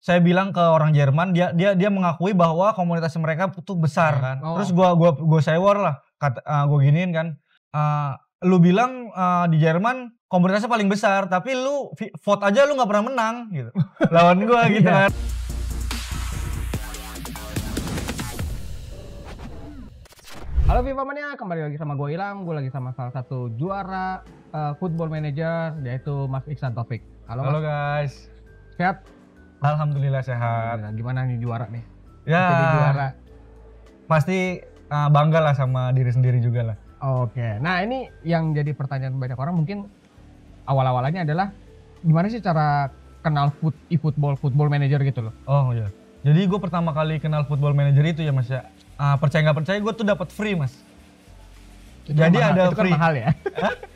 saya bilang ke orang Jerman, dia mengakui bahwa komunitas mereka tuh besar kan. Terus gua sewor lah, gua giniin kan. Lu bilang di Jerman komunitasnya paling besar, tapi lu vote aja lu nggak pernah menang gitu. Lawan gua gitu kan. Halo FIFA Mania, kembali lagi sama gue Ilham. Gue lagi sama salah satu juara Football Manager, yaitu Mas Iksan Taufik. Halo guys. Sehat? Alhamdulillah sehat. Gimana nih juara nih? Ya. Jadi juara. Pasti bangga lah sama diri sendiri juga lah. Oke. Nah ini yang jadi pertanyaan banyak orang mungkin awal-awalnya adalah gimana sih cara kenal Football Manager gitu loh? Oh iya. Jadi gue pertama kali kenal Football Manager itu ya Mas ya. Percaya nggak percaya gue tuh dapat free Mas. Jadi mahal, ada itu free. Kan mahal ya?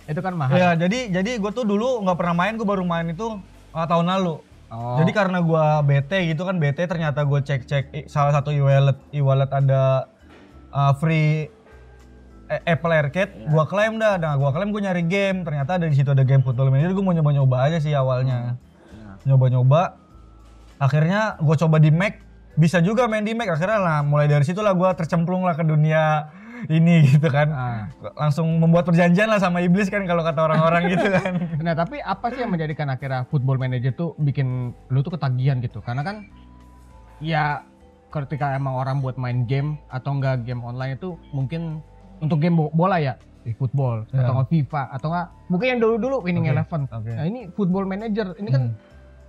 Itu kan mahal. Ya jadi gue tuh dulu nggak pernah main, gue baru main itu tahun lalu. Oh. Jadi karena gue bete gitu kan, ternyata gue cek salah satu e-wallet ada free Apple Arcade, gue klaim dah. Nah gue klaim gue nyari game, ternyata ada di situ ada game Football Manager. Gue mau nyoba aja sih awalnya, nyoba. Akhirnya gue coba di Mac. Bisa juga main di Mac, akhirnya lah mulai dari situ lah gue tercemplung lah ke dunia ini gitu kan. Langsung membuat perjanjian lah sama iblis kan kalau kata orang-orang gitu kan. Nah tapi apa sih yang menjadikan akhirnya Football Manager tuh bikin lu tuh ketagihan gitu? Karena kan ya ketika emang orang buat main game atau enggak game online itu mungkin untuk game bola ya di football atau nggak FIFA atau nggak mungkin yang dulu Winning Eleven. Nah ini Football Manager ini kan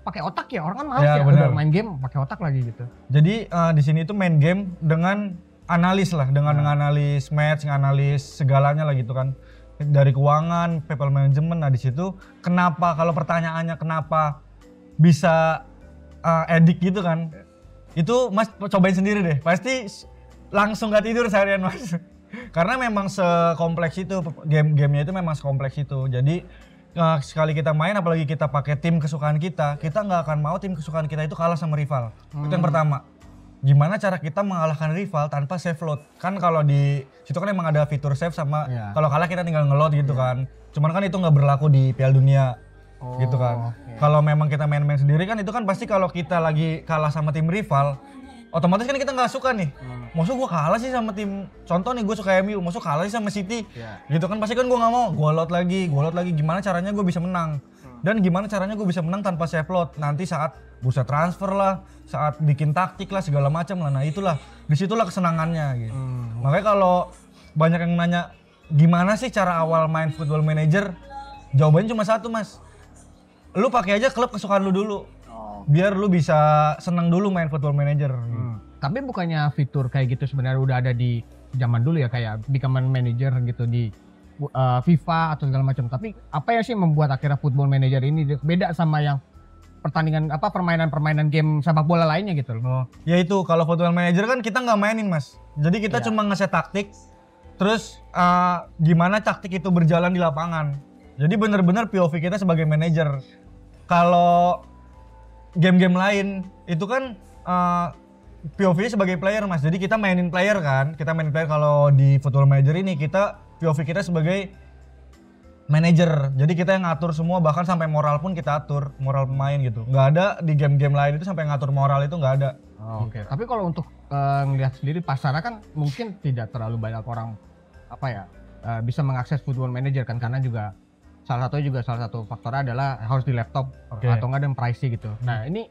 pakai otak ya, orang kan males ya udah main game pakai otak lagi gitu. Jadi di sini tuh main game dengan analis lah, dengan analis match, analis segalanya lah gitu kan. Dari keuangan, people management. Nah di situ kenapa, kalau pertanyaannya kenapa bisa edik gitu kan? Itu Mas cobain sendiri deh. Pasti langsung gak tidur seharian Mas. Karena memang sekompleks itu, game-gamenya itu memang sekompleks itu. Jadi sekali kita main, apalagi kita pakai tim kesukaan kita nggak akan mau tim kesukaan kita itu kalah sama rival. Itu yang pertama. Gimana cara kita mengalahkan rival tanpa save load? Kan kalau di situ kan emang ada fitur save sama kalau kalah kita tinggal ngeload gitu kan. Cuman kan itu nggak berlaku di Piala Dunia gitu kan. Kalau memang kita main-main sendiri kan itu kan pasti kalau kita lagi kalah sama tim rival, otomatis kan kita nggak suka nih. Maksud gue kalah sih sama tim, contoh nih gue suka MU, maksud kalah sih sama City, gitu kan pasti kan gue nggak mau, gue load lagi, gimana caranya gue bisa menang, dan gimana caranya gue bisa menang tanpa save load, nanti saat bursa transfer lah, saat bikin taktik lah segala macam lah, nah itulah, disitulah kesenangannya gitu. Makanya kalau banyak yang nanya gimana sih cara awal main Football Manager, jawabannya cuma satu Mas, lu pakai aja klub kesukaan lu dulu. Biar lu bisa seneng dulu main Football Manager. Tapi bukannya fitur kayak gitu sebenarnya udah ada di zaman dulu ya, kayak become manager gitu di FIFA atau segala macam. Tapi apa ya sih membuat akhirnya Football Manager ini beda sama yang permainan game sepak bola lainnya gitu loh? Ya itu kalau Football Manager kan kita nggak mainin Mas. Jadi kita cuma ngeset taktik, terus gimana taktik itu berjalan di lapangan. Jadi bener-bener POV kita sebagai manajer. Kalau game-game lain itu kan POV sebagai player Mas, jadi kita mainin player kan, kalau di Football Manager ini kita POV kita sebagai manager, jadi kita yang ngatur semua, bahkan sampai moral pun kita atur, moral pemain gitu. Nggak ada di game-game lain itu sampai ngatur moral, itu nggak ada. Oke. Tapi kalau untuk ngelihat sendiri pasarnya kan mungkin tidak terlalu banyak orang bisa mengakses Football Manager kan, karena juga salah satu faktornya adalah harus di laptop atau nggak ada yang pricey gitu. Nah ini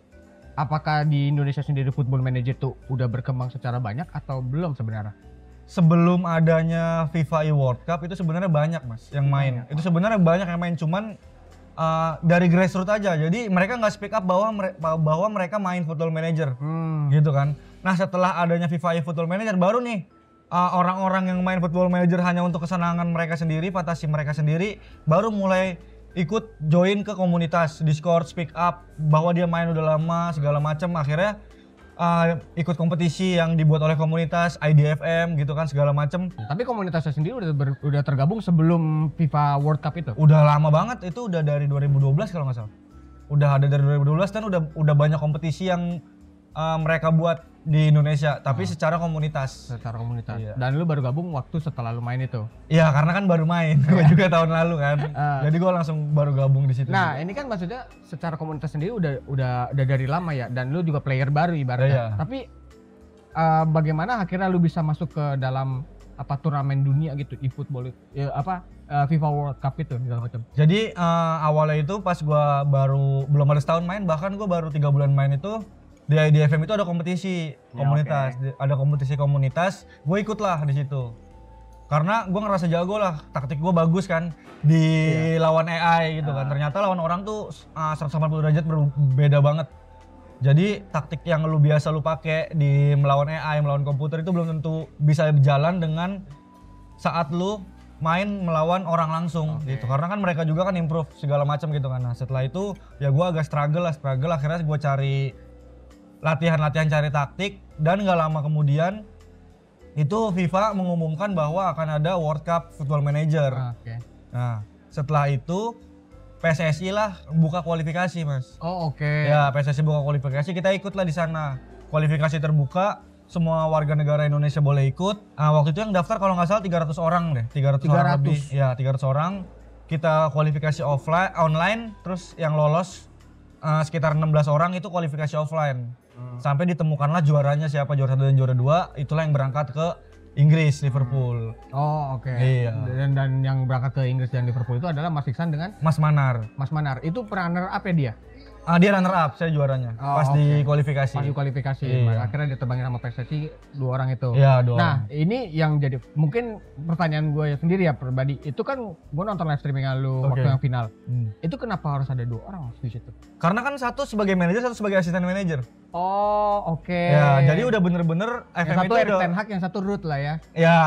apakah di Indonesia sendiri Football Manager tuh udah berkembang secara banyak atau belum sebenarnya? Sebelum adanya FIFA World Cup itu sebenarnya banyak Mas yang main. Itu sebenarnya banyak yang main, cuman dari grassroots aja. Jadi mereka nggak speak up bahwa mereka main Football Manager, gitu kan. Nah setelah adanya FIFA Football Manager baru nih orang-orang yang main Football Manager hanya untuk kesenangan mereka sendiri, fantasi mereka sendiri, baru mulai ikut join ke komunitas Discord, speak up bahwa dia main udah lama segala macam, akhirnya ikut kompetisi yang dibuat oleh komunitas IDFM gitu kan segala macam. Tapi komunitasnya sendiri udah tergabung sebelum FIFA World Cup itu? Udah lama banget, itu udah dari 2012 kalau nggak salah. Udah ada dari 2012 dan udah banyak kompetisi yang mereka buat di Indonesia, tapi secara komunitas. Secara komunitas. Iya. Dan lu baru gabung waktu setelah lu main itu. Iya, karena kan baru main, gue juga tahun lalu kan. Jadi gue langsung baru gabung di situ. Nah, ini kan maksudnya secara komunitas sendiri udah dari lama ya, dan lu juga player baru ibaratnya. Iya. Tapi bagaimana akhirnya lu bisa masuk ke dalam turnamen dunia gitu di football ya, FIFA World Cup itu segala macam. Jadi awalnya itu pas gue baru belum ada setahun main, bahkan gue baru 3 bulan main itu di IDFM itu ada kompetisi komunitas, ada kompetisi komunitas, gue ikut lah di situ. Karena gue ngerasa jago lah, taktik gue bagus kan di lawan AI gitu kan. Ternyata lawan orang tuh 180 derajat berbeda banget. Jadi taktik yang lu biasa lu pakai di melawan AI, melawan komputer itu belum tentu bisa berjalan dengan saat lu main melawan orang langsung gitu. Karena kan mereka juga kan improve segala macam gitu kan. Nah, setelah itu ya gue agak struggle akhirnya gue cari latihan cari taktik, dan nggak lama kemudian itu FIFA mengumumkan bahwa akan ada World Cup Football Manager. Nah, setelah itu PSSI lah buka kualifikasi, Mas. Ya, PSSI buka kualifikasi, kita ikut lah di sana. Kualifikasi terbuka, semua warga negara Indonesia boleh ikut. Waktu itu yang daftar kalau nggak salah 300 orang deh, 300 orang lebih. Ya, 300 orang. Kita kualifikasi online, terus yang lolos sekitar 16 orang itu kualifikasi offline. Sampai ditemukanlah juaranya siapa, juara 1 dan juara 2, itulah yang berangkat ke Inggris, Liverpool. Iya. Dan yang berangkat ke Inggris dan Liverpool itu adalah Mas Iksan dengan Mas Manar. Mas Manar. Itu runner up ya dia? Dia runner up, saya juaranya. Pas di kualifikasi. Pas di kualifikasi. Iya. Akhirnya ditebangin sama PSSI 2 orang itu. Iya, 2 orang. Nah, ini yang jadi mungkin pertanyaan gue sendiri ya pribadi. Itu kan gue nonton live streaming lu waktu yang final. Itu kenapa harus ada 2 orang di situ? Karena kan satu sebagai manajer, satu sebagai asisten manajer. Ya, jadi udah bener-bener yang FM satu itu Erik Ten Hag, yang satu Ruud lah ya. Ya.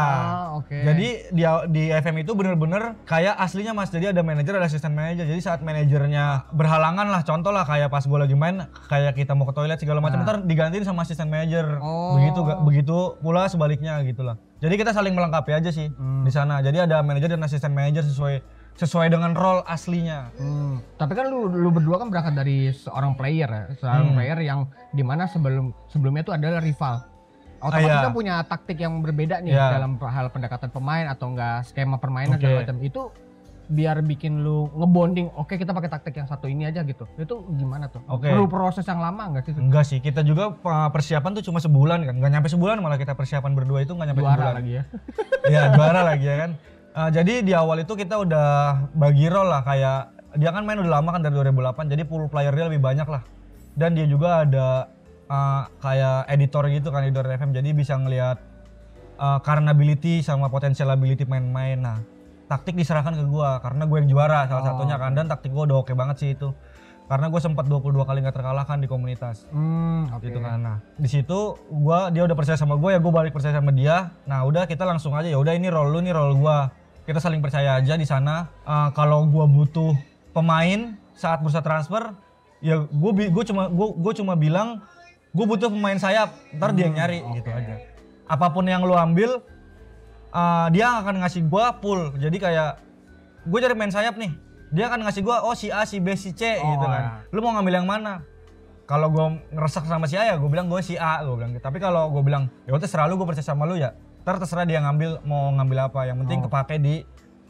Jadi di FM itu bener-bener kayak aslinya, Mas. Jadi ada manajer, ada asisten manajer. Jadi saat manajernya berhalangan lah, contoh lah kayak pas gue lagi main, kayak kita mau ke toilet segala macam, ntar digantiin sama asisten manajer. Begitu pula sebaliknya gitulah. Jadi kita saling melengkapi aja sih di sana. Jadi ada manajer dan asisten manajer sesuai dengan role aslinya. Tapi kan lu berdua kan berangkat dari seorang player ya, seorang player yang dimana sebelumnya itu adalah rival. Otomatis kan punya taktik yang berbeda nih dalam hal pendekatan pemain atau enggak skema permainan segala macam. Itu biar bikin lu ngebonding, kita pakai taktik yang satu ini aja gitu. Itu gimana tuh? Perlu proses yang lama enggak sih? Enggak sih, kita juga persiapan tuh cuma sebulan kan. Enggak nyampe sebulan malah kita persiapan berdua itu enggak nyampe sebulan. Juara lagi ya. Iya, juara lagi ya kan. Jadi di awal itu kita udah bagi role lah, kayak dia kan main udah lama kan dari 2008, jadi pool player dia lebih banyak lah. Dan dia juga ada kayak editor gitu kan, editor FM, jadi bisa ngelihat current ability sama potential ability main-main. Nah, taktik diserahkan ke gua karena gue yang juara salah satunya kan, dan taktik gua udah oke banget sih itu. Karena gue sempat 22 kali nggak terkalahkan di komunitas. Gitu kan. Nah, di situ dia udah percaya sama gue, ya gue balik percaya sama dia. Nah, udah kita langsung aja, ya udah ini role lu, ini role gua. Kita saling percaya aja di sana. Kalau gue butuh pemain saat bursa transfer, ya gue cuma bilang gue butuh pemain sayap, ntar dia yang nyari gitu aja. Apapun yang lu ambil, dia akan ngasih gue full. Jadi kayak gue cari main sayap nih, dia akan ngasih gue si A, si B, si C gitu kan. Lu mau ngambil yang mana? Kalau gue ngeresak sama si A ya gue bilang gue si A, gue bilang. Tapi kalau gue bilang ya udah terserah lu, gue percaya sama lu ya. Terserah dia mau ngambil apa, yang penting kepake di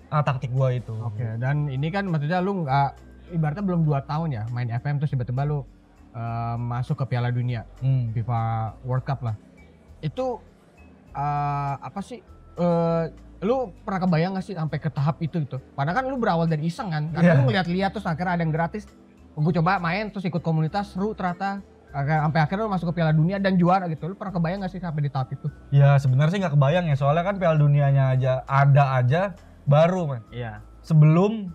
taktik gua itu. Dan ini kan maksudnya lu nggak, ibaratnya belum 2 tahun ya main FM terus tiba-tiba lu masuk ke Piala Dunia, FIFA World Cup lah. Itu apa sih? Lu pernah kebayang nggak sih sampai ke tahap itu gitu? Padahal kan lu berawal dari iseng kan, karena lu ngeliat-liat terus akhirnya ada yang gratis. Gue coba main terus ikut komunitas, seru ternyata. Sampai akhirnya lu masuk ke Piala Dunia dan juara gitu. Lu pernah kebayang gak sih sampai di tahap itu? Ya sebenarnya sih nggak kebayang ya, soalnya kan Piala Dunianya aja baru, man. Iya. Sebelum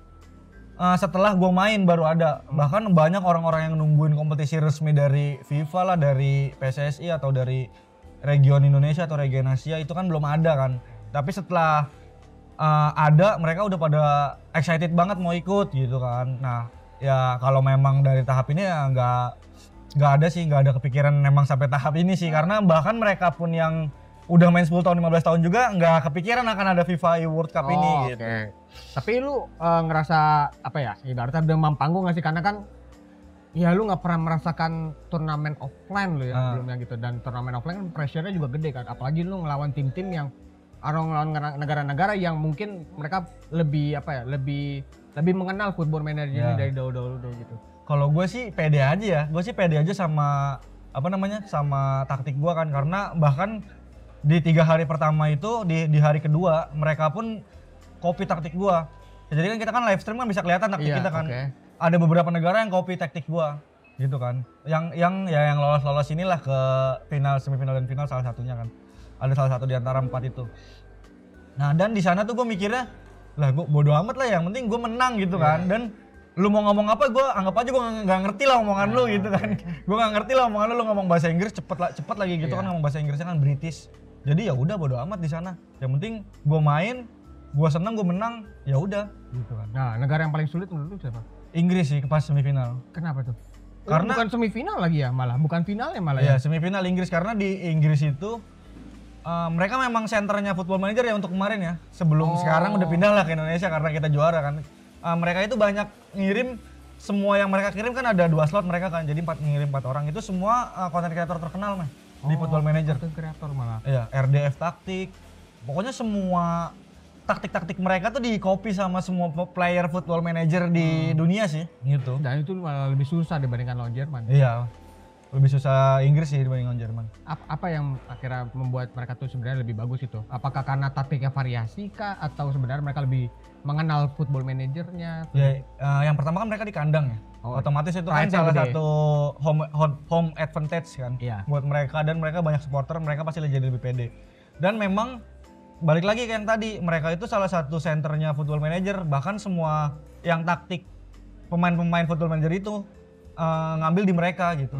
setelah gue main baru ada. Bahkan banyak orang-orang yang nungguin kompetisi resmi dari FIFA lah, dari PSSI atau dari region Indonesia atau region Asia, itu kan belum ada kan. Tapi setelah ada, mereka udah pada excited banget mau ikut gitu kan. Nah ya kalau memang dari tahap ini ya nggak ada kepikiran memang sampai tahap ini sih, karena bahkan mereka pun yang udah main 10 tahun 15 tahun juga nggak kepikiran akan ada FIFA World Cup ini gitu. Tapi lu ngerasa apa ya, ibaratnya demam panggung nggak sih, karena kan Ya lu nggak pernah merasakan turnamen offline lu ya Ah. sebelumnya gitu, dan turnamen offline kan pressure-nya juga gede kan, apalagi lu ngelawan tim-tim yang ngelawan negara-negara yang mungkin mereka lebih apa ya, lebih mengenal football manager ini Ya. dari dahulu gitu. Kalau gue sih pede aja ya, gue sih pede aja sama apa namanya, sama taktik gue kan, karena bahkan di 3 hari pertama itu di hari kedua mereka pun copy taktik gue. Ya, jadi kan kita kan live stream kan bisa kelihatan taktik Iya, kita kan. oke. Ada beberapa negara yang copy taktik gue, gitu kan. Yang lolos inilah ke final, semifinal dan final salah satunya kan. Ada salah satu di antara 4 itu. Nah dan di sana tuh gue mikirnya, lah gue bodo amat lah, yang penting gue menang gitu kan. Dan lu mau ngomong apa, gue anggap aja gue nggak ngerti lah omongan lu gitu kan. Gue nggak ngerti lah omongan lu ngomong bahasa Inggris cepet lagi gitu kan, ngomong bahasa Inggrisnya kan British. Jadi ya udah bodo amat di sana. Yang penting gue main, gue seneng, gue menang, ya udah gitu kan. Nah, negara yang paling sulit menurut lu siapa? Inggris sih pas semifinal. Kenapa tuh? Karena- bukan semifinal lagi ya, malah bukan finalnya malah Ya ya. semifinal Inggris, karena di Inggris itu mereka memang senternya Football Manager ya untuk kemarin ya. Sebelum sekarang udah pindah lah ke Indonesia karena kita juara kan. Mereka itu banyak ngirim, semua yang mereka kirim kan ada 2 slot mereka kan. Jadi ngirim 4 orang itu semua content creator terkenal mah di Football Manager. Content creator malah. Iya, RDF taktik. Pokoknya semua taktik-taktik mereka tuh di copy sama semua player Football Manager di dunia sih gitu. Dan itu malah lebih susah dibandingkan lawan Jerman. Iya. Lebih susah Inggris sih dibanding Jerman. Apa yang akhirnya membuat mereka tuh sebenarnya lebih bagus itu? Apakah karena taktiknya variasi kah, atau sebenarnya mereka lebih mengenal football manajernya? Ya, yang pertama kan mereka di kandang ya. Oh, Otomatis itu kan pride-nya salah gede. satu home advantage kan Iya. buat mereka, dan mereka banyak supporter, mereka pasti jadi lebih pede. Dan memang balik lagi ke yang tadi, mereka itu salah satu senternya Football Manager, bahkan semua yang taktik pemain-pemain Football Manager itu ngambil di mereka gitu.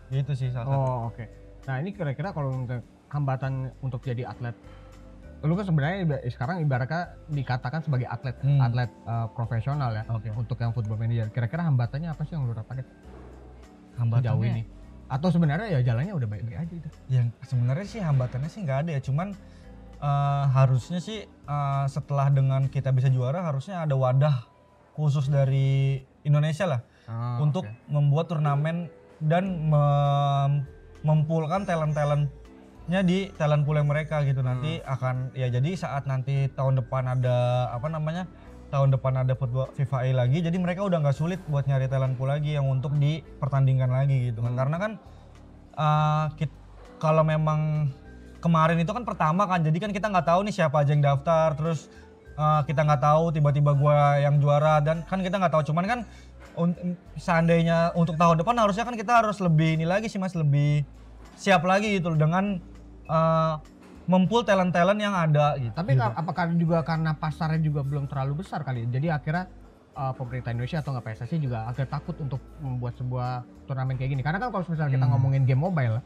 Gitu sih salah satu. Oh, oke. Nah, ini kira-kira kalau untuk hambatan untuk jadi atlet, lu kan sebenarnya sekarang ibaratnya dikatakan sebagai atlet profesional ya. Oke. Untuk yang football manager, kira-kira hambatannya apa sih yang lu rasain Hambatannya sejauh ini? Atau sebenarnya ya jalannya udah baik-baik aja gitu? yang sebenarnya sih hambatannya sih nggak ada ya, cuman harusnya sih setelah dengan kita bisa juara harusnya ada wadah khusus dari Indonesia lah untuk membuat turnamen dan mempulkan talent-talentnya di talent pool mereka gitu. Nanti akan ya, jadi saat nanti tahun depan ada tahun depan ada football FIFA lagi, jadi mereka udah nggak sulit buat nyari talent pool lagi yang untuk dipertandingkan lagi gitu kan. Karena kan kalau memang kemarin itu kan pertama kan, jadi kan kita nggak tahu nih siapa aja yang daftar, terus kita nggak tahu tiba-tiba gua yang juara, dan kan kita nggak tahu. Cuman kan seandainya untuk tahun depan harusnya kan kita harus lebih ini lagi sih Mas, lebih siap lagi gitu dengan mempul talent-talent yang ada gitu. Tapi apakah juga karena pasarnya juga belum terlalu besar kali? Jadi akhirnya pemerintah Indonesia atau nggak PSSI juga agak takut untuk membuat sebuah turnamen kayak gini. Karena kan kalau misalnya kita ngomongin game Mobile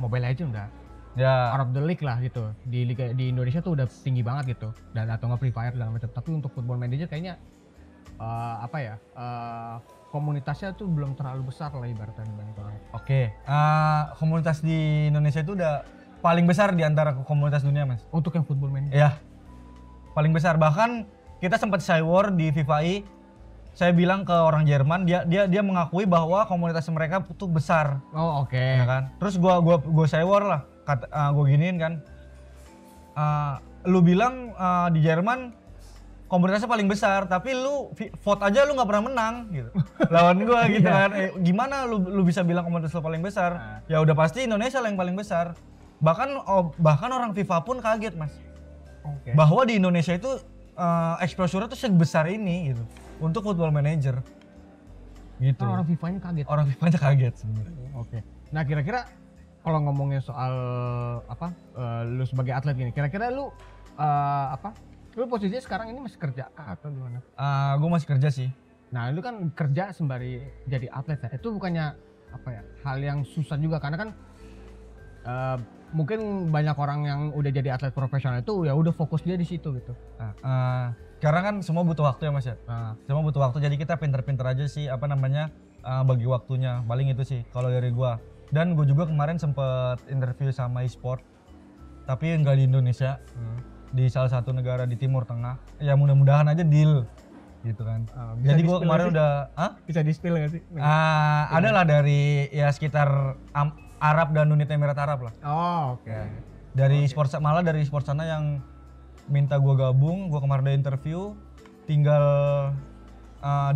Legends udah Ya. out of the league lah gitu. Di Indonesia tuh udah tinggi banget gitu. Dan atau nggak Free Fire dan macam. Tapi untuk Football Manager kayaknya komunitasnya tuh belum terlalu besar lah ibaratnya dibanding orang. Oke. Komunitas di Indonesia itu udah paling besar di antara komunitas dunia Mas. Untuk yang Football Manager. Ya, paling besar. Bahkan kita sempat war di FIFA. Saya bilang ke orang Jerman, dia mengakui bahwa komunitas mereka tuh besar. Oh, oke. Ya kan? Terus gua war lah, gua giniin kan. Lu bilang di Jerman komunitasnya paling besar, tapi lu vote aja lu nggak pernah menang gitu. Lawan gua gitu kan. Gimana lu bisa bilang komunitas lu paling besar? Ya udah pasti Indonesia lah yang paling besar. Bahkan orang FIFA pun kaget Mas. Oke. Bahwa di Indonesia itu exposure tuh sebesar ini gitu untuk Football Manager. Gitu. Kan orang FIFA-nya kaget. Orang FIFA-nya kaget sebenarnya. Oke. Nah, kira-kira kalau ngomongin soal lu sebagai atlet gini, kira-kira lu lu posisinya sekarang ini masih kerja kah atau gimana? Gue masih kerja sih. Nah, lu kan kerja sembari jadi atlet ya. Itu bukannya hal yang susah juga, karena kan mungkin banyak orang yang udah jadi atlet profesional itu ya udah fokus dia di situ gitu. Sekarang kan semua butuh waktu ya Mas ya. Semua butuh waktu, jadi kita pinter-pinter aja sih bagi waktunya. Paling itu sih kalau dari gua. Dan gue juga kemarin sempet interview sama e-sport, tapi nggak di Indonesia, di salah satu negara di Timur Tengah. Ya mudah-mudahan aja deal gitu kan. Bisa Jadi gue di-spill kemarin nggak sih? udah, Bisa di-spill nggak sih? ada lah dari ya sekitar Arab dan Uni Emirat Arab lah. Oh, oke. Dari sport malah dari sport sana yang minta gue gabung, gue kemarin ada interview, tinggal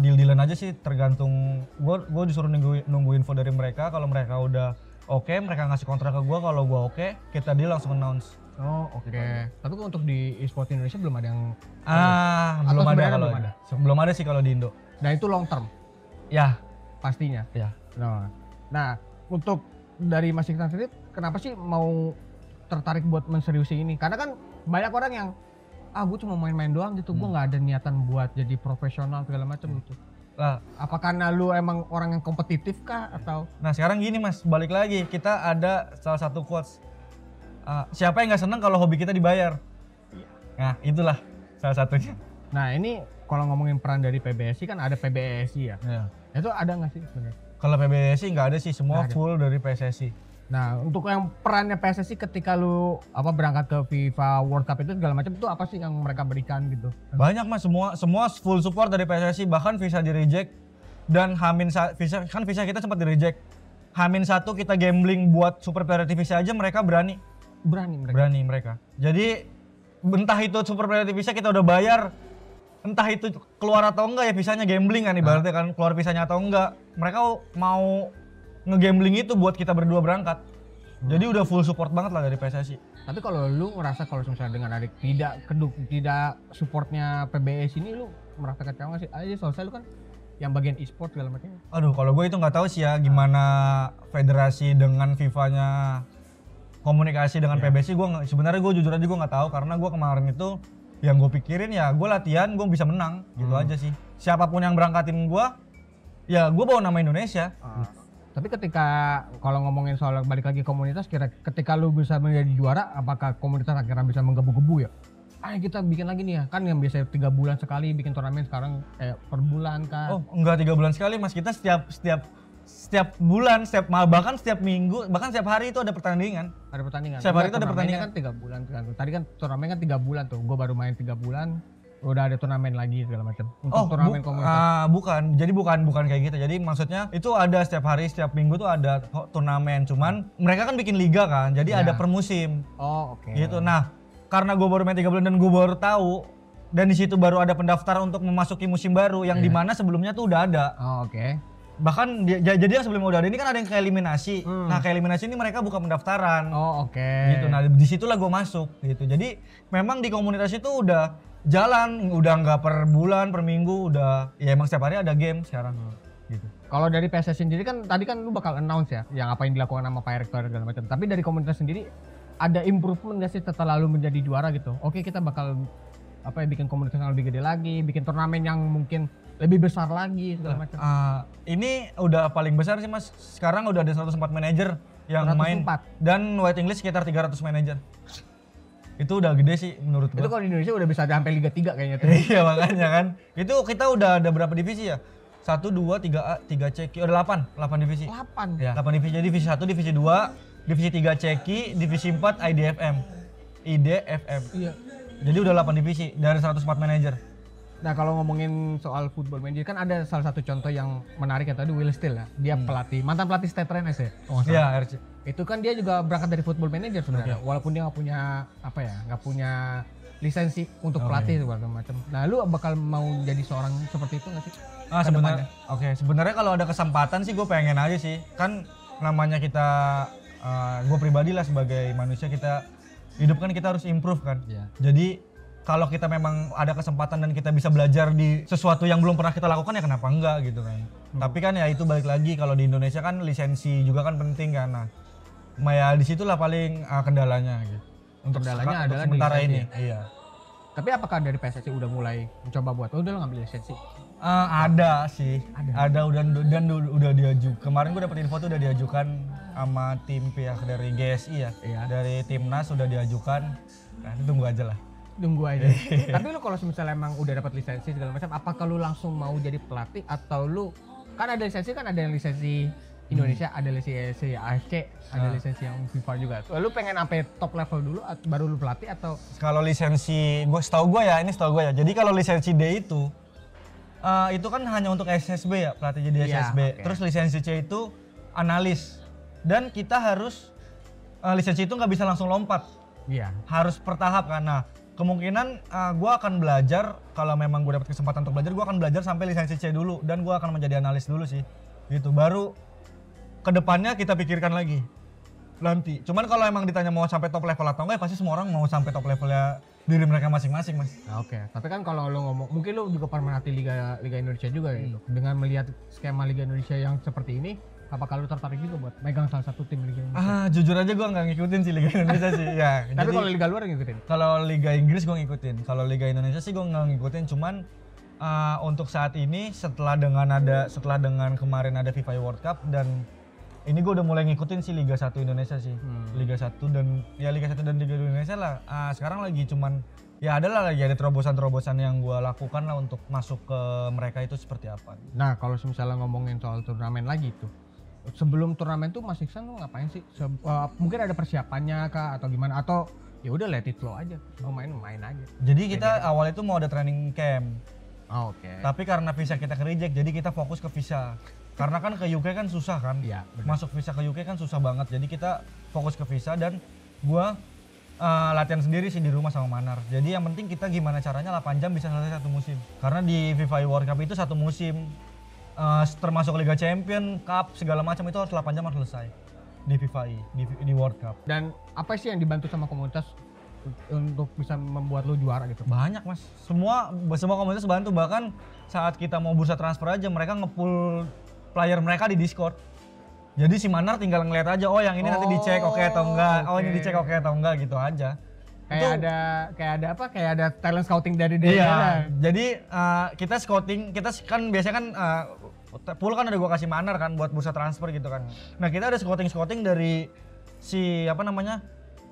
deal-dealan aja sih, tergantung gue disuruh nunggu info dari mereka. Kalau mereka udah oke, mereka ngasih kontrak ke gue. Kalau gue oke, kita deal langsung announce. Oh, oke. Tapi untuk di e-sport Indonesia belum ada yang Belum ada sebenarnya kalau belum ada? belum ada sih kalau di Indo. dan itu long term Ya, pastinya. ya. Nah, untuk dari Mas Iksan sendiri kenapa sih mau tertarik buat menseriusi ini? Karena kan banyak orang yang gue cuma main-main doang gitu, gue nggak ada niatan buat jadi profesional segala macam gitu. Lah, Apa karena lu emang orang yang kompetitif kah atau? nah sekarang gini Mas, balik lagi kita ada salah satu quotes. Siapa yang nggak seneng kalau hobi kita dibayar? Nah, itulah salah satunya. Nah, ini kalau ngomongin peran dari PBSI kan ada PBSI ya. Ya. Itu ada nggak sih sebenarnya? Kalau PBSI nggak ada sih, semua Nggak ada. full dari PSSI. Nah, untuk yang perannya PSSI ketika lu berangkat ke FIFA World Cup itu segala macam itu apa sih yang mereka berikan gitu? Banyak Mas, semua full support dari PSSI, bahkan visa di reject dan visa kita sempat di reject. H-1 kita gambling buat Super Priority Visa aja mereka berani mereka. Jadi entah itu Super Priority Visa kita udah bayar, entah itu keluar atau enggak ya visanya gambling kan ibaratnya kan, keluar visanya atau enggak. Mereka mau ngegambling itu buat kita berdua berangkat. Jadi udah full support banget lah dari PSSI. Tapi kalau lu ngerasa kalau misalnya dengan adik tidak supportnya PBS ini lu merasa kecewa nggak sih? Aja soalnya lu kan yang bagian e-sport segala macam. Aduh, kalau gue itu nggak tahu sih ya gimana federasi dengan FIFA-nya komunikasi dengan PBSI. Sebenarnya gue jujur aja gue nggak tahu, karena gue kemarin itu yang gue pikirin ya gue latihan gue bisa menang gitu aja sih. Siapapun yang berangkatin gue, ya gue bawa nama Indonesia. Tapi ketika kalau ngomongin soal balik lagi komunitas, ketika lu bisa menjadi juara, apakah komunitas akhirnya bisa menggebu-gebu ya? Kita bikin lagi nih ya, kan yang biasanya 3 bulan sekali bikin turnamen, sekarang kayak per bulan kan? Oh enggak 3 bulan sekali Mas, kita setiap bulan, bahkan setiap minggu, bahkan setiap hari itu ada pertandingan. Ada pertandingan. Setiap hari itu ada pertandingan. Kan 3 bulan kan. Tadi kan turnamen kan 3 bulan tuh. Gue baru main 3 bulan, udah ada turnamen lagi segala macam. Untuk turnamen komunitas. Bukan. Jadi bukan kayak gitu. Jadi maksudnya itu ada setiap hari, setiap minggu tuh ada turnamen. Cuman mereka kan bikin liga kan. Jadi ada per musim. Oh, oke. Gitu. Nah, karena gue baru main 3 bulan dan gue baru tahu, dan di situ baru ada pendaftaran untuk memasuki musim baru yang dimana sebelumnya tuh udah ada. Oh, oke. Bahkan jadi yang sebelumnya udah ada ini kan ada yang ke eliminasi. Nah, ke eliminasi ini mereka buka pendaftaran. Oh, oke. Gitu. Nah, disitulah gue masuk gitu. Jadi memang di komunitas itu udah jalan, udah nggak per bulan, per minggu, udah ya emang setiap hari ada game sekarang. Gitu. Kalau dari PSSI sendiri kan tadi kan lu bakal announce ya yang apa yang dilakukan sama Pak Rektor segala macam. Tapi dari komunitas sendiri ada improvement nggak sih setelah lu menjadi juara gitu? Oke, kita bakal bikin komunitas yang lebih gede lagi, bikin turnamen yang mungkin lebih besar lagi segala macam. Ini udah paling besar sih Mas. Sekarang udah ada 104 manajer yang 104. main dan white English sekitar 300 manajer. Itu udah gede sih menurut gua. Itu kalau di Indonesia udah bisa sampai Liga 3 kayaknya tuh. Iya makanya kan. Itu kita udah ada berapa divisi ya? 1, 2, 3A, 3CQ, ada 8 divisi. 8? Ya, 8 divisi. Jadi divisi 1, divisi 2, divisi 3 CQ, divisi 4 IDFM. Iya. Jadi udah 8 divisi dari 104 manajer. Nah, kalau ngomongin soal football manager kan ada salah satu contoh yang menarik ya tadi, Will Steele ya. Dia pelatih, mantan pelatih Stade Rennes ya. Iya, RC. Itu kan dia juga berangkat dari football manager sebenarnya. Walaupun dia nggak punya lisensi untuk pelatih segala macam. Nah, lu bakal mau jadi seorang seperti itu nggak sih? Sebenarnya kalau ada kesempatan sih gue pengen aja sih. Kan namanya kita, gue pribadi lah sebagai manusia, kita hidup kan kita harus improve kan. Jadi kalau kita memang ada kesempatan dan kita bisa belajar di sesuatu yang belum pernah kita lakukan ya kenapa enggak gitu kan. Tapi kan ya itu balik lagi, kalau di Indonesia kan lisensi juga kan penting kan. Nah, ya disitulah paling kendalanya gitu. Untuk Kendalanya adalah sementara di ini. lisensi. Iya. Tapi apakah dari PSSI udah mulai mencoba buat udah lo ngambil lisensi? Ada sih. Ada udah diajukan. Kemarin gue dapet info tuh udah diajukan sama tim pihak dari GSI ya. Dari Timnas udah diajukan. Nah, tunggu aja lah. Tunggu aja. Tapi lu kalau misalnya emang udah dapat lisensi segala macam, apakah lu langsung mau jadi pelatih atau lu kan ada lisensi, kan ada yang lisensi Indonesia, ada lisensi AFC, ada lisensi yang FIFA juga. Lu pengen sampai top level dulu baru lu pelatih atau? Kalau lisensi, setahu gue ya. Jadi kalau lisensi D itu Itu kan hanya untuk SSB ya, pelatih jadi Iya, SSB. oke. Terus lisensi C itu analis. Dan kita harus lisensi itu nggak bisa langsung lompat, Iya. harus bertahap kan. Nah, kemungkinan gue akan belajar, kalau memang gue dapat kesempatan untuk belajar, gue akan belajar sampai lisensi C dulu dan gue akan menjadi analis dulu sih. Gitu. Baru kedepannya kita pikirkan lagi nanti. Cuman kalau emang ditanya mau sampai top level atau enggak, ya pasti semua orang mau sampai top levelnya diri mereka masing-masing, Mas. Nah, oke. Tapi kan kalau lo ngomong, mungkin lo juga pemerhati Liga Indonesia juga gitu. Dengan melihat skema Liga Indonesia yang seperti ini, apakah lo tertarik juga buat megang salah satu tim Liga Indonesia? Jujur aja gue nggak ngikutin sih Liga Indonesia sih. Ya. Tapi jadi, kalau Liga luar ngikutin? kalau Liga Inggris gue ngikutin. Kalau Liga Indonesia sih gue nggak ngikutin. Cuman untuk saat ini setelah dengan kemarin ada FIFA World Cup dan ini gue udah mulai ngikutin sih Liga 1 Indonesia sih. Liga 1 dan Liga 1 dan Liga Indonesia lah. Sekarang lagi cuman ya lagi ada terobosan-terobosan yang gue lakukan lah untuk masuk ke mereka itu seperti apa. Nah, kalau misalnya ngomongin soal turnamen lagi tuh. Sebelum turnamen tuh Mas Iksan tuh ngapain sih? Mungkin ada persiapannya kah atau gimana, atau ya udah let it flow aja. Mau main aja. Jadi kita awal itu mau ada training camp. Oh, oke. Tapi karena visa kita ke-reject, jadi kita fokus ke visa. Karena kan ke UK kan susah kan, Iya, benar. masuk visa ke UK kan susah banget. Jadi kita fokus ke visa dan gua latihan sendiri sih di rumah sama Manar. Jadi yang penting kita gimana caranya 8 jam bisa selesai satu musim. Karena di FIFA World Cup itu satu musim, termasuk Liga Champion, Cup, segala macam itu harus 8 jam harus selesai di FIFA di World Cup. Dan apa sih yang dibantu sama komunitas untuk bisa membuat lo juara gitu? Banyak Mas, semua komunitas bantu. Bahkan saat kita mau bursa transfer aja mereka nge-pull player mereka di Discord. Jadi si Manar tinggal ngeliat aja, oh yang ini nanti dicek oke atau enggak, oh ini dicek oke atau enggak gitu aja. Kayak ada talent scouting dari Iya, daerah. jadi kita scouting, kita kan biasanya kan pool kan udah gua kasih Manar kan buat bursa transfer gitu kan. Nah kita ada scouting dari si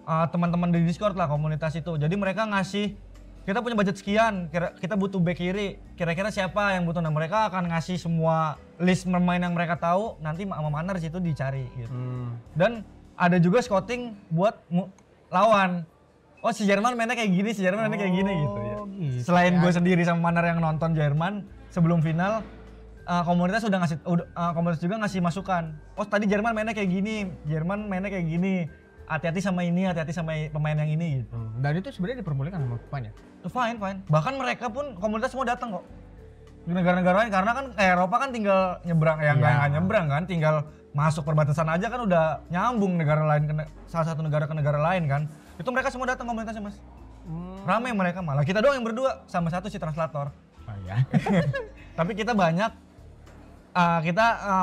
teman-teman di Discord lah, komunitas itu. Jadi mereka ngasih, kita punya budget sekian, kita butuh back kiri, kira-kira siapa yang butuh. Nah mereka akan ngasih semua list pemain yang mereka tahu, nanti sama Manar situ dicari gitu. Dan ada juga scouting buat lawan. Oh si Jerman mainnya kayak gini, si Jerman mainnya kayak gini gitu ya. Gitu. Selain gue sendiri sama Manar yang nonton Jerman sebelum final, komunitas juga ngasih masukan. Oh tadi Jerman mainnya kayak gini, Jerman mainnya kayak gini. Hati-hati sama ini, hati-hati sama pemain yang ini gitu. Dan itu sebenarnya diperbolehkan sama FIFA-nya? Fine. Bahkan mereka pun komunitas semua datang kok. Di negara-negara lain, karena kan Eropa kan tinggal nyebrang, nggak nyebrang kan, tinggal masuk perbatasan aja kan udah nyambung negara lain salah satu negara ke negara lain kan. Itu mereka semua datang komunitasnya Mas. Ramai mereka, malah kita doang yang berdua sama satu si translator. Oh ya. Tapi kita banyak,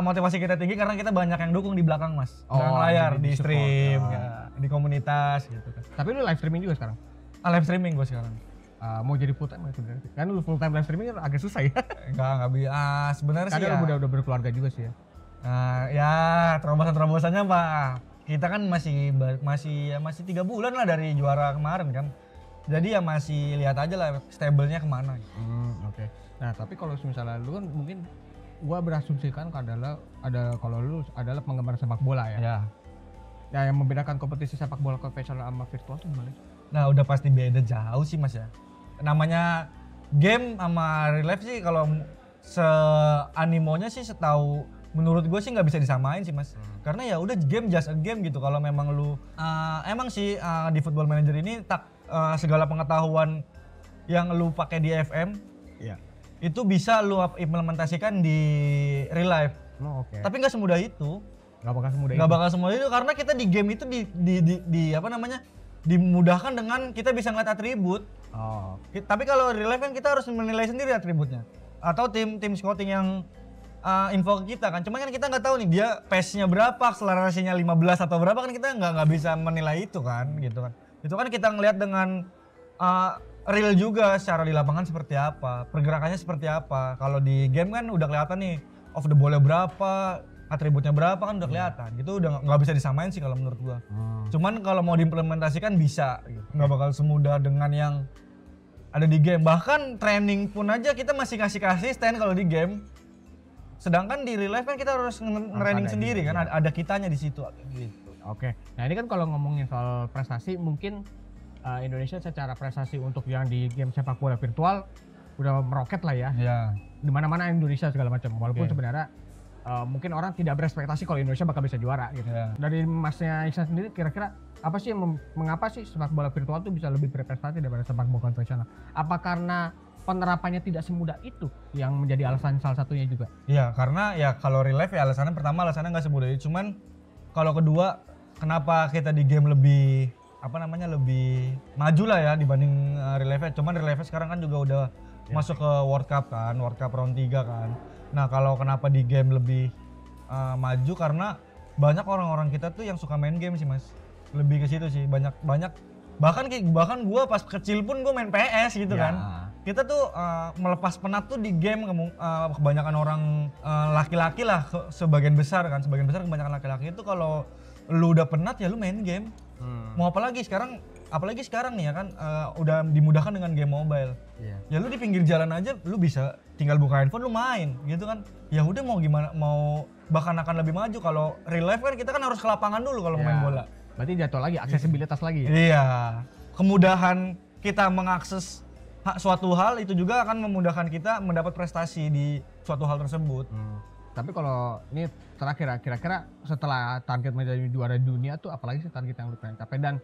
motivasi kita tinggi karena kita banyak yang dukung di belakang Mas. Belakang layar, di stream, ya, di komunitas gitu kan. Tapi lu live streaming juga sekarang? Live streaming gue sekarang. Mau jadi full time sebenarnya? Kan lu full time live streaming kan agak susah ya? Enggak bisa. Sebenarnya sih Karena ya. lu udah berkeluarga juga sih ya? Ya terobosan-terobosannya Pak. Kita kan masih 3 bulan lah dari juara kemarin kan. Jadi ya masih lihat aja lah stable-nya kemana. Oke. Nah tapi kalau misalnya lu kan mungkin gua berasumsikan kalau lu adalah penggemar sepak bola ya? Ya. Nah yang membedakan kompetisi sepak bola konvensional sama virtual itu gimana? Nah udah pasti beda jauh sih Mas ya. Namanya game sama real life sih kalau se-animonya sih setahu menurut gue sih nggak bisa disamain sih Mas. Karena ya udah game just a game gitu. Kalau memang lu emang sih di Football Manager ini segala pengetahuan yang lu pakai di FM itu bisa lu implementasikan di real life. Oh, oke. Tapi nggak semudah itu. Nggak bakal semudah itu karena kita di game itu dimudahkan dengan kita bisa ngeliat atribut. Oh. Tapi kalau real life kan kita harus menilai sendiri atributnya. Atau tim scouting yang info ke kita kan. Cuma kan kita nggak tahu nih dia pace-nya berapa, akselerasinya 15 atau berapa kan kita nggak bisa menilai itu kan gitu kan. Itu kan kita ngelihat dengan real juga secara di lapangan seperti apa, pergerakannya seperti apa. Kalau di game kan udah kelihatan nih off the ball-nya berapa, atributnya berapa kan udah kelihatan. Gitu udah nggak bisa disamain sih kalau menurut gua. Cuman kalau mau diimplementasikan bisa gitu. Nggak bakal semudah dengan yang ada di game. Bahkan training pun aja kita masih kasih asisten kalau di game. Sedangkan di real life kan kita harus nge-training sendiri kan, ada kitanya di situ gitu. Oke. Nah, ini kan kalau ngomongin soal prestasi mungkin Indonesia secara prestasi untuk yang di game sepak bola virtual udah meroket lah ya. Iya. di mana-mana Indonesia segala macam. Walaupun Oke. sebenarnya mungkin orang tidak berekspektasi kalau Indonesia bakal bisa juara gitu. Ya. Dari Masnya Iksan sendiri kira-kira apa sih mengapa sih sepak bola virtual tuh bisa lebih berprestasi daripada sepak bola konvensional? Apa karena penerapannya tidak semudah itu yang menjadi alasan salah satunya juga? Iya, karena ya kalau real life ya alasannya pertama alasannya nggak semudah itu. Cuman kalau kedua, kenapa kita di game lebih lebih maju lah ya dibanding real life. Cuman real life sekarang kan juga udah masuk ke World Cup kan, World Cup round 3 kan. Nah, kalau kenapa di game lebih maju karena banyak orang-orang kita tuh yang suka main game sih, Mas. Lebih ke situ sih, banyak bahkan gua pas kecil pun gua main PS gitu Ya. kan. Kita tuh melepas penat tuh di game, kebanyakan orang laki-laki lah sebagian besar kebanyakan laki-laki itu kalau lu udah penat ya lu main game. Mau apalagi sekarang nih ya kan udah dimudahkan dengan game mobile. Iya. Ya lu di pinggir jalan aja lu bisa tinggal buka handphone lu main gitu kan. Ya udah mau gimana, mau bahkan akan lebih maju. Kalau real life kan kita kan harus ke lapangan dulu kalau main bola. Berarti jatuh lagi aksesibilitas lagi. Iya. Kemudahan kita mengakses suatu hal itu juga akan memudahkan kita mendapat prestasi di suatu hal tersebut. Tapi kalau ini terakhir ya, kira-kira setelah target menjadi juara dunia tuh apalagi sih target yang lu pengen capai dan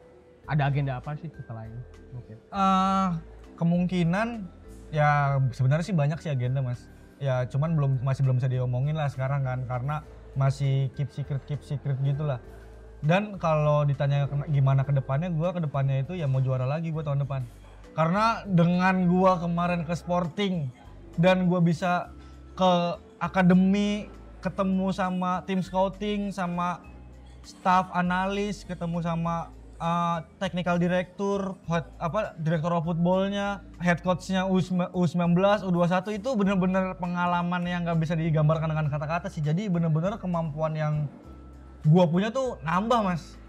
ada agenda apa sih setelah ini? Mungkin. Kemungkinan ya sebenarnya sih banyak sih agenda, Mas. Ya cuman masih belum bisa diomongin lah sekarang kan karena masih keep secret gitulah. Dan kalau ditanya gimana ke depannya itu ya mau juara lagi gua tahun depan. Karena dengan gua kemarin ke Sporting dan gua bisa ke akademi, ketemu sama tim scouting, sama staff analis, ketemu sama technical director, direktur of footballnya, head coachnya U19, U21 itu bener-bener pengalaman yang nggak bisa digambarkan dengan kata-kata sih. Jadi bener-bener kemampuan yang gua punya tuh nambah, Mas.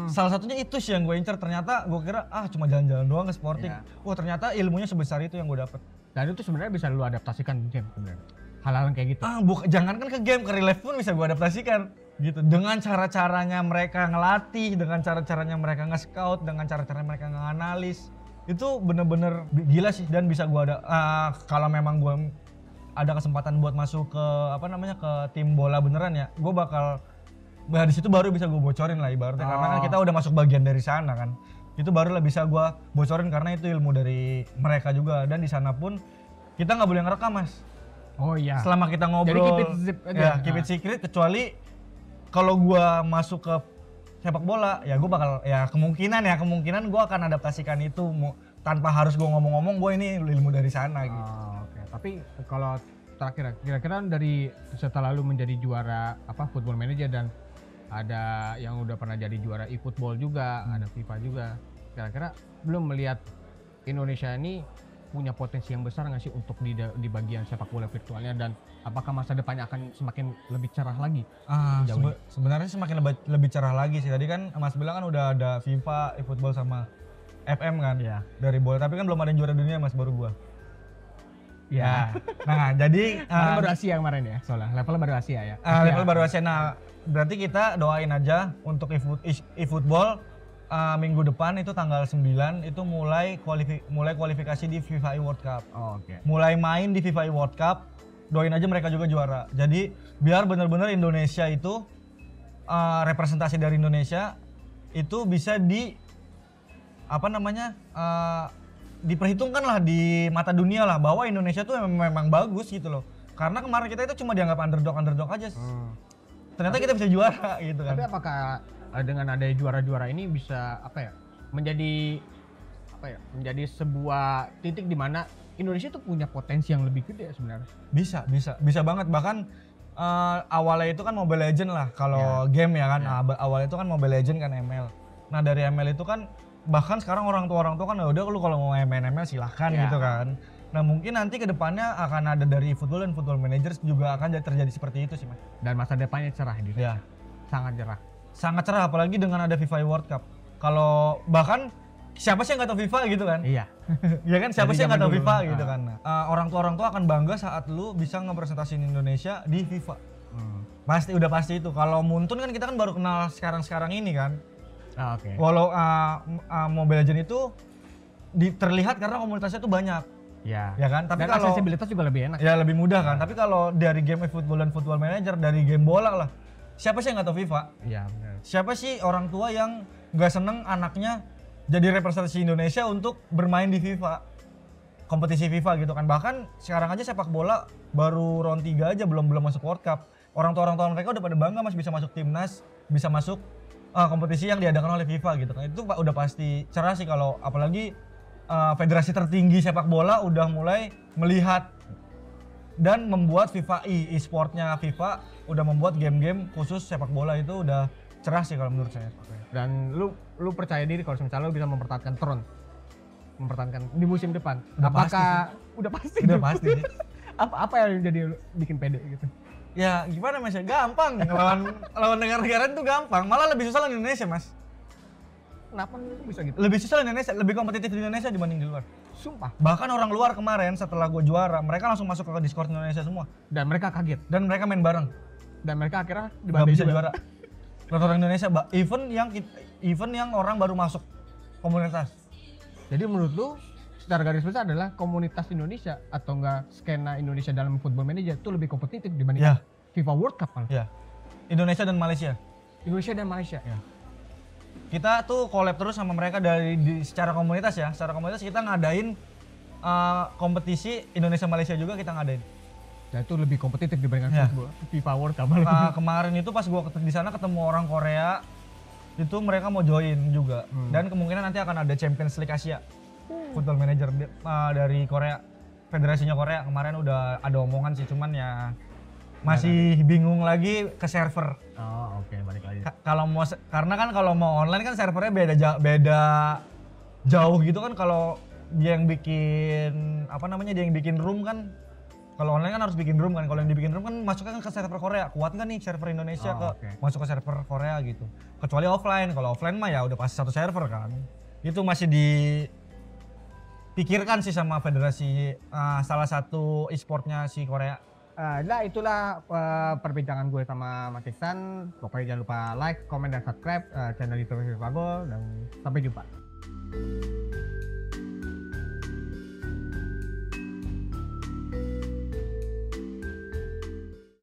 Salah satunya itu sih yang gue incer. Ternyata gue kira cuma jalan-jalan doang ke Sporting. Wah ternyata ilmunya sebesar itu yang gue dapet. Dan itu sebenarnya bisa lu adaptasikan di game sebenarnya. Hal-hal kayak gitu. Jangankan ke game, ke real life pun bisa gue adaptasikan gitu. Dengan cara-caranya mereka ngelatih, dengan cara-caranya mereka nge-scout, dengan cara-caranya mereka nge-analis. Itu bener-bener gila sih dan bisa gue kalau memang gue ada kesempatan buat masuk ke ke tim bola beneran ya, gue bakal di situ baru bisa gue bocorin lah ibaratnya karena kan kita udah masuk bagian dari sana kan. Itu baru lah bisa gue bocorin karena itu ilmu dari mereka juga dan di sana pun kita nggak boleh ngerekam, Mas. Oh iya. Selama kita ngobrol. Jadi keep it zip aja. Ya, keep it secret kecuali kalau gue masuk ke sepak bola ya gue bakal kemungkinan gue akan adaptasikan itu tanpa harus gue ngomong-ngomong gue ini ilmu dari sana gitu. Oke. Tapi kalau terakhir kira-kira dari setelah lu menjadi juara Football Manager dan ada yang udah pernah jadi juara eFootball juga, ada FIFA juga. Kira-kira belum melihat Indonesia ini punya potensi yang besar nggak sih untuk di bagian sepak bola virtualnya dan apakah masa depannya akan semakin lebih cerah lagi? Sebenarnya semakin lebih cerah lagi sih. Tadi kan Mas bilang kan udah ada FIFA, eFootball sama FM kan dari bola. Tapi kan belum ada yang juara dunia, Mas, baru gua. Ya. Nah, jadi baru Asia kemarin ya, soalnya levelnya baru Asia ya. Level baru Asia. Nah, berarti kita doain aja untuk eFootball minggu depan itu tanggal 9 itu mulai kualifikasi di FIFA World Cup. Oke. Mulai main di FIFA World Cup, doain aja mereka juga juara. Jadi biar benar-benar Indonesia itu representasi dari Indonesia itu bisa diperhitungkan lah di mata dunia lah bahwa Indonesia tuh memang bagus gitu loh. Karena kemarin kita itu cuma dianggap underdog aja. Ternyata kita bisa juara gitu kan. Tapi apakah dengan ada juara-juara ini bisa menjadi sebuah titik di mana Indonesia tuh punya potensi yang lebih gede sebenarnya? Bisa banget. Bahkan awalnya itu kan Mobile Legend lah kalau game ya kan. Awalnya itu kan Mobile Legend kan ML. Nah dari ML itu kan bahkan sekarang orang tua kan udah lu kalau mau main ML silahkan gitu kan. Nah mungkin nanti kedepannya akan ada dari football dan football managers juga akan terjadi seperti itu sih, Mas. Dan masa depannya cerah di sini. Sangat cerah apalagi dengan ada FIFA World Cup. Kalau bahkan siapa sih yang nggak tahu FIFA gitu kan? Iya. Ya kan siapa sih yang nggak tahu FIFA gitu kan? Orang tua akan bangga saat lu bisa ngepresentasiin Indonesia di FIFA. Udah pasti itu. Kalau Muntun kan kita kan baru kenal sekarang ini kan. Walau Mobile Legends itu terlihat karena komunitasnya tuh banyak. Ya. Ya kan? Tapi Dan kalau aksesibilitas juga lebih enak. ya lebih mudah kan. Tapi kalau dari game eFootball dan Football Manager, dari game bola lah. Siapa sih yang nggak tahu FIFA? Iya, benar. Siapa sih orang tua yang nggak seneng anaknya jadi representasi Indonesia untuk bermain di FIFA? Kompetisi FIFA gitu kan. Bahkan sekarang aja sepak bola baru round 3 aja belum masuk World Cup. Orang tua mereka udah pada bangga Mas bisa masuk timnas, bisa masuk kompetisi yang diadakan oleh FIFA gitu kan. Itu udah pasti cerah sih kalau apalagi federasi tertinggi sepak bola udah mulai melihat dan membuat FIFA e-sportnya FIFA udah membuat game-game khusus sepak bola itu udah cerah sih kalau menurut saya. Dan lu percaya diri kalau misalnya lu bisa mempertahankan tron, mempertahankan di musim depan. Udah pasti udah pasti? Udah pasti sih. apa yang jadi lu bikin pede gitu? Ya gimana Mas ya, gampang lawan negara-negara itu gampang, malah lebih susah lawan Indonesia Mas. Kenapa lu bisa gitu? Lebih susah di Indonesia, lebih kompetitif di Indonesia dibanding di luar. Sumpah. Bahkan orang luar kemarin setelah gue juara, mereka langsung masuk ke Discord Indonesia semua. Dan mereka kaget. Dan mereka main bareng. Dan mereka akhirnya Gak bisa juara. Orang Indonesia, even yang orang baru masuk komunitas. Jadi menurut lu, secara garis besar adalah komunitas Indonesia atau enggak skena Indonesia dalam Football Manager itu lebih kompetitif dibanding FIFA World Cup kan? Ya. Indonesia dan Malaysia. Indonesia dan Malaysia. Ya. Kita tuh collab terus sama mereka secara komunitas ya. Secara komunitas kita ngadain kompetisi Indonesia Malaysia juga kita ngadain. Dan itu lebih kompetitif dibandingkan FIFA World Cup. Kemarin itu pas gua di sana ketemu orang Korea, itu mereka mau join juga. Dan kemungkinan nanti akan ada Champions League Asia. Football Manager dari Korea. Federasinya Korea kemarin udah ada omongan sih, cuman ya masih bingung lagi ke server. Oh, oke, balik lagi. Karena kan kalau mau online kan servernya beda jauh gitu kan. Kalau dia yang bikin dia yang bikin room kan. Kalau online kan harus bikin room kan. Kalau yang dibikin room kan masuknya kan ke server Korea. Kuat kan nih server Indonesia masuk ke server Korea gitu. Kecuali offline. Kalau offline mah ya udah pasti satu server kan. Itu masih dipikirkan sih sama federasi salah satu e-sportnya si Korea. Nah itulah perbincangan gue sama Mas Iksan. Pokoknya jangan lupa like, comment, dan subscribe channel YouTube FIFA Gol, dan sampai jumpa.